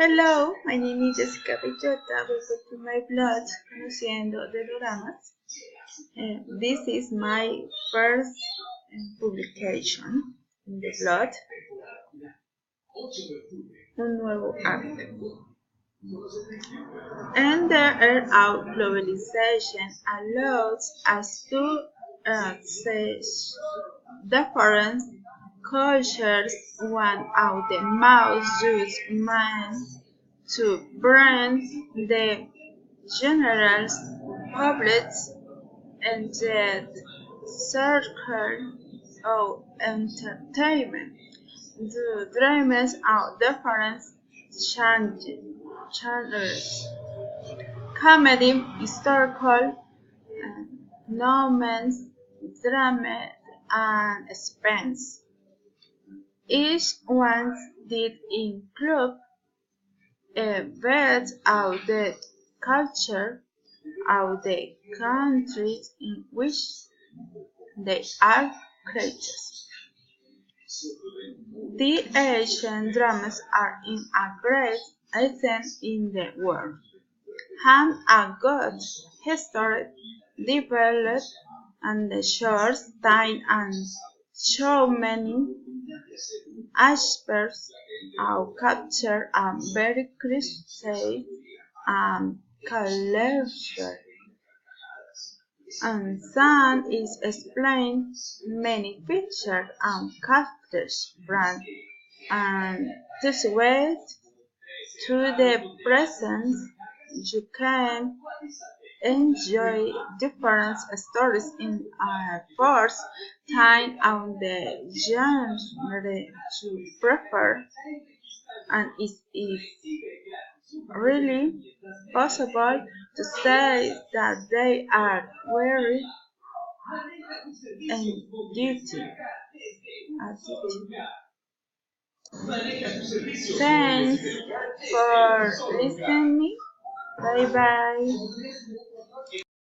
Hello, my name is Jessica Pichota. Welcome to my blog, Conociendo de Doramas. This is my first publication in the blog, un nuevo acto. And the era of globalization allows us to access different cultures. One of the most used means to bring the general public and the circle of entertainment. The dramas are different genres: comedy, historical, romance, drama, and suspense. Each one did include a bit of the culture of the countries in which they are created. The Asian dramas are in a great extent in the world, have a good history, developed and the short time and show many aspects of culture and very critical and culture. And some is explained many features and characters from anticipate to the present. You can enjoy different stories in a first time on the genre you prefer, and it is really possible to say that they are very addictive. Thanks for listening. Bye bye.